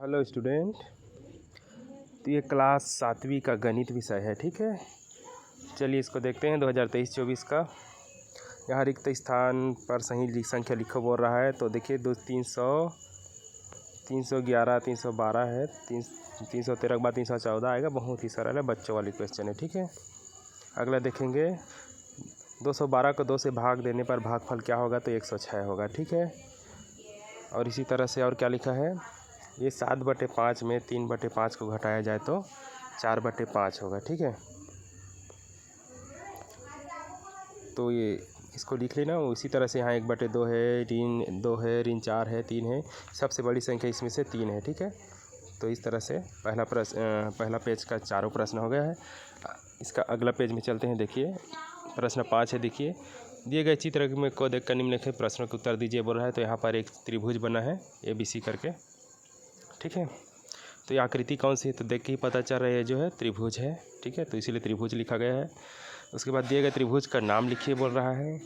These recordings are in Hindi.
Hello student. तो ये क्लास 7वीं का गणित विषय है, ठीक है। चलिए इसको देखते हैं 2023-24 का। यहाँ रिक्त स्थान पर सही संख्या लिखो बोल रहा है। तो देखिए 311 312 है, 313 के बाद 314 आएगा। बहुत ही सरल है, बच्चों वाली क्वेश्चन है, ठीक है। अगला देखेंगे 212 को 2 से भाग देने पर भागफल क्या होगा, तो 106 होगा, ठीक है। और इसी तरह से और क्या लिखा है, ये 7/5 में 3/5 को घटाया जाए तो 4/5 होगा, ठीक है। तो ये इसको लिख लेना। उसी तरह से यहाँ 1/2 है, ऋण 2 है, ऋण 4 है, 3 है। सबसे बड़ी संख्या इसमें से 3 है, ठीक है। तो इस तरह से पहला पेज का चारों प्रश्न हो गया है। इसका अगला पेज में चलते हैं। देखिए प्रश्न 5 है। देखिए दिए गए चित्र में को देखकर निम्नलिखित प्रश्नों के उत्तर दीजिए बोल रहा है। तो यहाँ पर एक त्रिभुज बना है ABC करके, ठीक है। तो ये आकृति कौन सी है, तो देख के ही पता चल रहा है जो है त्रिभुज है, ठीक है। तो इसीलिए त्रिभुज लिखा गया है। उसके बाद दिए गए त्रिभुज का नाम लिखिए बोल रहा है।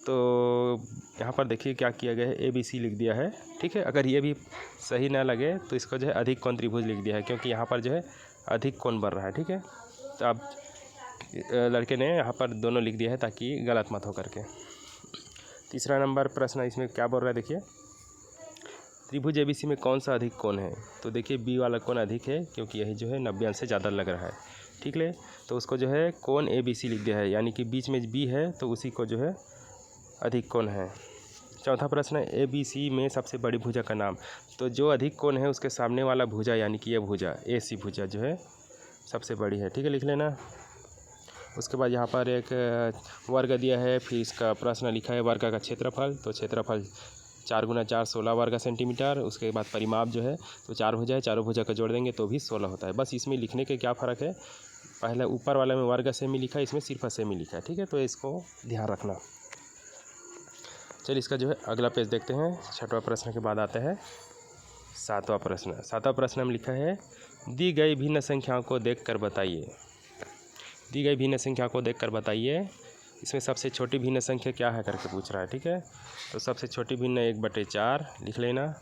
तो यहाँ पर देखिए क्या किया गया है, ABC लिख दिया है, ठीक है। अगर ये भी सही ना लगे तो इसको जो है अधिक कोण त्रिभुज लिख दिया है, क्योंकि यहाँ पर जो है अधिक कोण बन रहा है, ठीक है। तो अब लड़के ने यहाँ पर दोनों लिख दिया है ताकि गलत मत हो करके। तीसरा नंबर प्रश्न इसमें क्या बोल रहा है, देखिए त्रिभुज ABC में कौन सा अधिक कोण है। तो देखिए B वाला कोण अधिक है, क्योंकि यही जो है 90 अंश से ज़्यादा लग रहा है, ठीक है। तो उसको जो है कोण ABC लिख दिया है, यानी कि बीच में B है तो उसी को जो है अधिक कोण है। चौथा प्रश्न है ABC में सबसे बड़ी भुजा का नाम। तो जो अधिक कोण है उसके सामने वाला भुजा, यानी कि ये भुजा AC भुजा जो है सबसे बड़ी है, ठीक है, लिख लेना। उसके बाद यहाँ पर एक वर्ग दिया है, फिर इसका प्रश्न लिखा है वर्ग का क्षेत्रफल। तो क्षेत्रफल 4 × 4 16 वर्ग सेंटीमीटर। उसके बाद परिमाप जो है तो 4 भुजा है, चारों भुजा को जोड़ देंगे तो भी 16 होता है। बस इसमें लिखने के क्या फ़र्क है, पहले ऊपर वाले में वर्ग सेमी लिखा है, इसमें सिर्फ सेमी लिखा है, ठीक है। तो इसको ध्यान रखना। चलिए इसका जो है अगला पेज देखते हैं। 6वां प्रश्न के बाद आता है 7वां प्रश्न। 7वां प्रश्न में लिखा है दी गई भिन्न संख्याओं को देख कर बताइए। दी गई भिन्न संख्या को देख कर बताइए। इसमें सबसे छोटी भिन्न संख्या क्या है करके पूछ रहा है, ठीक है। तो सबसे छोटी भिन्न 1/4 लिख लेना।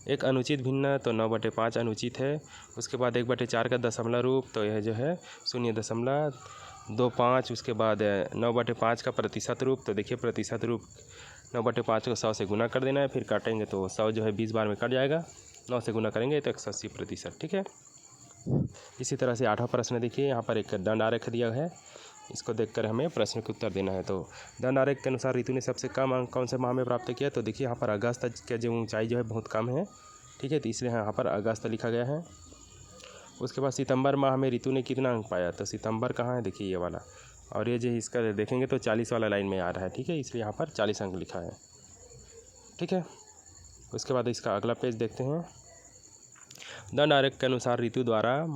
एक अनुचित भिन्न तो 9/5 अनुचित है। उसके बाद 1/4 का दशमलव रूप, तो यह जो है 0.25। उसके बाद 9/5 का प्रतिशत रूप। तो देखिए प्रतिशत रूप 9/5 को 100 से गुना कर देना है, फिर काटेंगे तो 100 जो है 20 बार में कट जाएगा। 9 से गुना करेंगे तो 180%, ठीक है। इसी तरह से 8वां प्रश्न देखिए, यहाँ पर एक दंड आरेख दिया है, इसको देखकर हमें प्रश्न के उत्तर देना है। तो दंड आरेख के अनुसार ऋतु ने सबसे कम अंक कौन से माह में प्राप्त किया। तो देखिए यहाँ पर अगस्त की जो ऊंचाई जो है बहुत कम है, ठीक है, तो इसलिए यहाँ पर अगस्त लिखा गया है। उसके बाद सितंबर माह में ऋतु ने कितना अंक पाया। तो सितंबर कहाँ है, देखिए ये वाला, और ये जो इसका देखेंगे तो 40 वाला लाइन में आ रहा है, ठीक है, इसलिए यहाँ पर 40 अंक लिखा है, ठीक है। उसके बाद इसका अगला पेज देखते हैं। दंड आरेख के अनुसार ऋतु द्वारा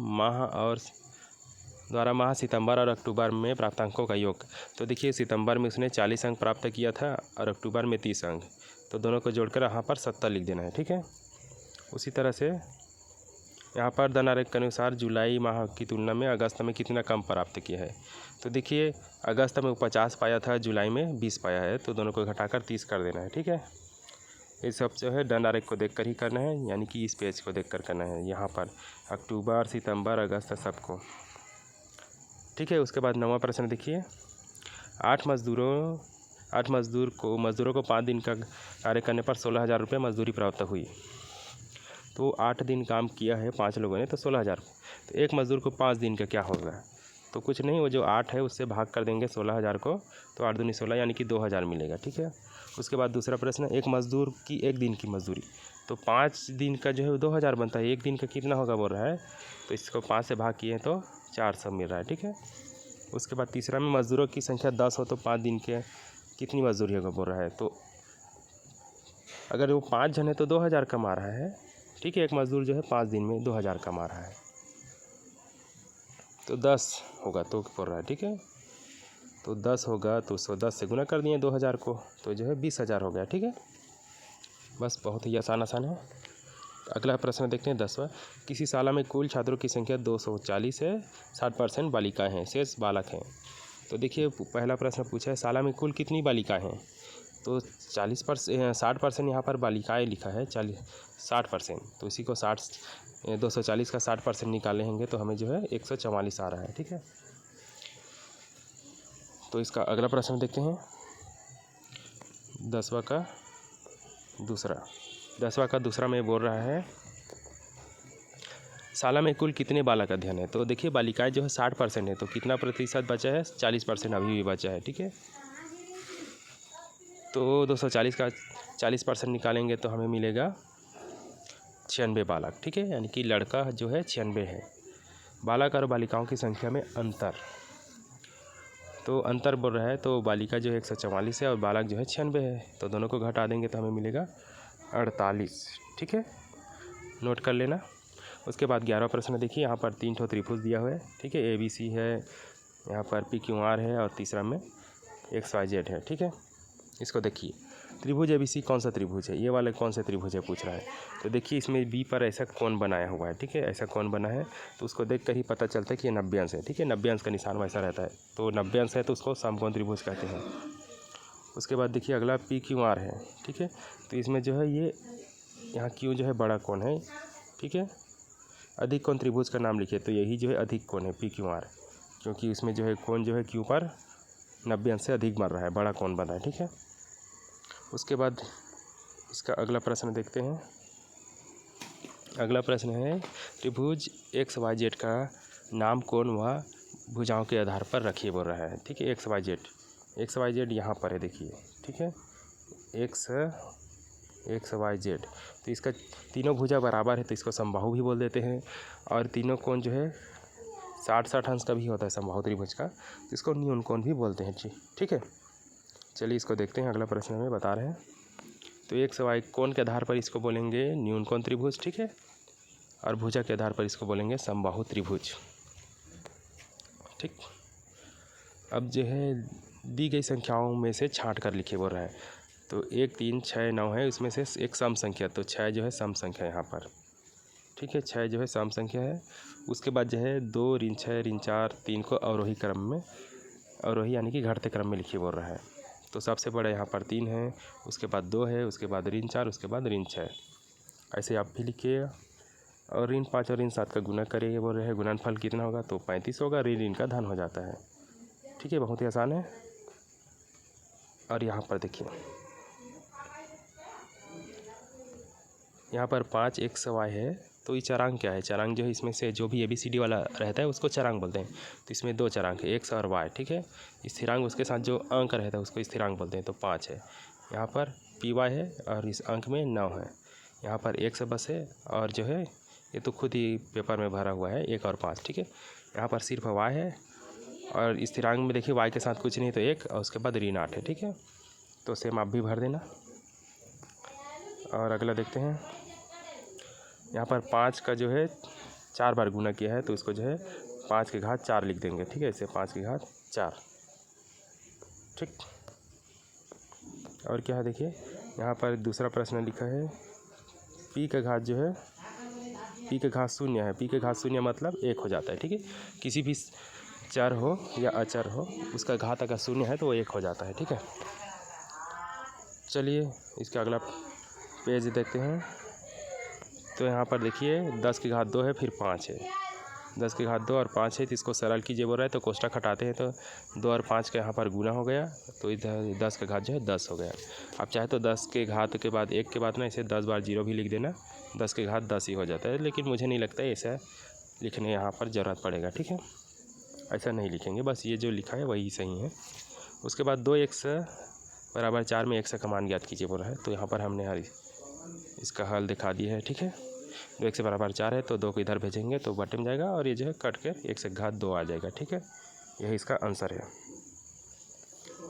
माह सितंबर और अक्टूबर में प्राप्त अंकों का योग। तो देखिए सितंबर में उसने 40 अंक प्राप्त किया था और अक्टूबर में 30 अंक, तो दोनों को जोड़कर यहाँ पर 70 लिख देना है, ठीक है। उसी तरह से यहाँ पर दंड आरेख के अनुसार जुलाई माह की तुलना में अगस्त में कितना कम प्राप्त किया है। तो देखिए अगस्त में वो 50 पाया था, जुलाई में 20 पाया है, तो दोनों को घटाकर 30 कर देना है, ठीक है। ये सब जो है दंड आरेख को देखकर ही करना है, यानी कि इस पेज को देखकर करना है, यहाँ पर अक्टूबर सितंबर अगस्त सबको, ठीक है। उसके बाद 9वां प्रश्न देखिए, 8 मजदूरों को 5 दिन का कार्य करने पर 16,000 रुपये मजदूरी प्राप्त हुई। तो 8 दिन काम किया है 5 लोगों ने, तो 16,000। तो एक मजदूर को 5 दिन का क्या होगा, तो कुछ नहीं, वो जो 8 है उससे भाग कर देंगे 16,000 को, तो 8 दूनी 16 यानी कि 2,000 मिलेगा, ठीक है। उसके बाद दूसरा प्रश्न, एक मजदूर की 1 दिन की मजदूरी। तो 5 दिन का जो है 2,000 बनता है, 1 दिन का कितना होगा बोल रहा है, तो इसको 5 से भाग किए तो 400 मिल रहा है, ठीक है। उसके बाद तीसरा में मजदूरों की संख्या 10 हो तो 5 दिन के कितनी मजदूरी होगा बोल रहा है। तो अगर वो 5 जन है तो 2,000 कमा रहा है, ठीक है। एक मजदूर जो है 5 दिन में 2,000 कमा रहा है, तो 10 होगा तो बोल रहा है, ठीक है। तो 10 होगा तो 110 से गुना कर दिए 2,000 को, तो जो है 20,000 हो गया, ठीक है। बस बहुत ही आसान है। अगला प्रश्न देखते हैं 10वां। किसी शाला में कुल छात्रों की संख्या 240 है, 60% बालिकाएँ हैं, शेष बालक हैं। तो देखिए पहला प्रश्न पूछा है शाला में कुल कितनी बालिकाएँ हैं। तो 60% यहाँ पर बालिकाएँ लिखा है, 60%, तो इसी को 240 का 60% निकालेंगे तो हमें जो है 144 आ रहा है। ठीक है, तो इसका अगला प्रश्न देखते हैं। 10वां का दूसरा में बोल रहा है शाला में कुल कितने बालक अध्ययन है। तो देखिए बालिकाएं जो है 60% है, तो कितना प्रतिशत बचा है, 40% अभी भी बचा है। ठीक है, तो 240 का 40% निकालेंगे तो हमें मिलेगा 96 बालक। ठीक है, यानी कि लड़का जो है 96 है। बालक और बालिकाओं की संख्या में अंतर, तो अंतर बोल रहा है, तो बालिका जो है 144 है और बालक जो है 96 है, तो दोनों को घटा देंगे तो हमें मिलेगा 48। ठीक है, नोट कर लेना। उसके बाद 11वां प्रश्न देखिए, यहाँ पर 3 त्रिभुज दिया हुआ है। ठीक है, ABC है, यहाँ पर PQR है और तीसरा में XYZ है। ठीक है, इसको देखिए त्रिभुज ABC कौन सा त्रिभुज है, ये वाला कौन सा त्रिभुज है पूछ रहा है। तो देखिए इसमें B पर ऐसा कौन बनाया हुआ है। ठीक है, ऐसा कौन बना है तो उसको देख कर ही पता चलता है कि ये 90 अंश है। ठीक है, 90 अंश का निशान वैसा रहता है, तो 90 अंश है तो उसको समकोण त्रिभुज कहते हैं। उसके बाद देखिए अगला PQR है। ठीक है, तो इसमें जो है ये यहाँ Q जो है बड़ा कोण है। ठीक है, अधिक कोण त्रिभुज का नाम लिखिए, तो यही जो है अधिक कोण है PQR, क्योंकि इसमें जो है कोण जो है Q पर 90 अंश से अधिक बन रहा है, बड़ा कोण बन रहा है। ठीक है, उसके बाद इसका अगला प्रश्न देखते हैं। अगला प्रश्न है त्रिभुज XYZ का नाम कोण व भुजाओं के आधार पर रखिए बोल रहा है। ठीक है, XYZ यहाँ पर है देखिए। ठीक है, XYZ, तो इसका तीनों भुजा बराबर है तो इसको समबाहु भी बोल देते हैं, और तीनों कोण जो है 60-60 अंश का भी होता है समबाहु त्रिभुज का, तो इसको न्यून कोण भी बोलते हैं जी। ठीक है, चलिए इसको देखते हैं। अगला प्रश्न में बता रहे हैं, तो XY कोण के आधार पर इसको बोलेंगे न्यून कोण त्रिभुज। ठीक है, और भुजा के आधार पर इसको बोलेंगे समबाहु त्रिभुज। ठीक, अब जो है दी गई संख्याओं में से छांट कर लिखे बोल रहा है, तो 1, 3, 6, 9 है, उसमें से एक सम संख्या, तो 6 जो है सम संख्या यहाँ पर। ठीक है, 6 जो है सम संख्या है। उसके बाद जो है 2, ऋण 6, ऋण 4, 3 को अवरोही क्रम में, अवरोही यानी कि घटते क्रम में लिखिए बोल रहा है। तो सबसे बड़ा यहाँ पर 3 है, उसके बाद 2 है, उसके बाद ऋण 4, उसके बाद ऋण 6, ऐसे आप भी लिखिए। और ऋण 5 और ऋण 7 का गुना करिए बोल रहे हैं, गुणनफल कितना होगा तो 35 होगा, ऋण का धन हो जाता है। ठीक है, बहुत ही आसान है। और यहाँ पर देखिए, यहाँ पर 5 XY है, तो ये चरांक क्या है, चरांक जो है इसमें से जो भी ABCD वाला रहता है उसको चरांक बोलते हैं। तो इसमें 2 चरांक है, X और Y। ठीक है, स्थिरांक उसके साथ जो अंक रहता है उसको स्थिरांक बोलते हैं, तो 5 है। यहाँ पर PY है और इस अंक में 9 है। यहाँ पर X बस है, और जो है ये तो खुद ही पेपर में भरा हुआ है 1 और 5। ठीक है, यहाँ पर सिर्फ Y है, और स्थिरांक में देखिए Y के साथ कुछ नहीं तो 1, और उसके बाद ऋण 8 है। ठीक है, तो सेम आप भी भर देना। और अगला देखते हैं, यहाँ पर 5 का जो है 4 बार गुना किया है, तो इसको जो है 5 की घात 4 लिख देंगे। ठीक है, इसे 5 की घात 4। ठीक, और क्या है देखिए, यहाँ पर दूसरा प्रश्न लिखा है, P का घात जो है, P का घात 0 है। P का घात 0 मतलब 1 हो जाता है। ठीक है, किसी भी चर हो या अचर हो, उसका घात अगर 0 है तो वो 1 हो जाता है। ठीक है, चलिए इसका अगला पेज देखते हैं। तो यहाँ पर देखिए 10 की घात 2 है, फिर 5 है, 10 की घात 2 और 5 है, तो इसको सरल कीजिए बोल रहा है, तो कोष्ठक हटाते हैं तो 2 और 5 का यहाँ पर गुना हो गया, तो इधर 10 का घात जो है 10 हो गया। आप चाहे तो 10 के घात के बाद 1 के बाद ना इसे 10 बार 0 भी लिख देना, 10 के घात 10 ही हो जाता है, लेकिन मुझे नहीं लगता है ऐसा लिखने यहाँ पर ज़रूरत पड़ेगा। ठीक है, ऐसा नहीं लिखेंगे, बस ये जो लिखा है वही सही है। उसके बाद 2x बराबर 4 में x का मान ज्ञात कीजिए बोल रहा है, तो यहाँ पर हमने इसका हल दिखा दिया है। ठीक है, 2x बराबर 4 है, तो 2 को इधर भेजेंगे तो बटे में जाएगा, और ये जो है कट के 1 की घात 2 आ जाएगा। ठीक है, यही इसका आंसर है।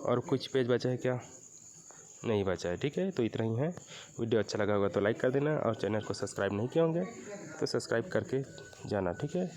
और कुछ पेज बचा है क्या, नहीं बचा है। ठीक है, तो इतना ही है। वीडियो अच्छा लगा होगा तो लाइक कर देना, और चैनल को सब्सक्राइब नहीं किए होंगे तो सब्सक्राइब करके जाना। ठीक है।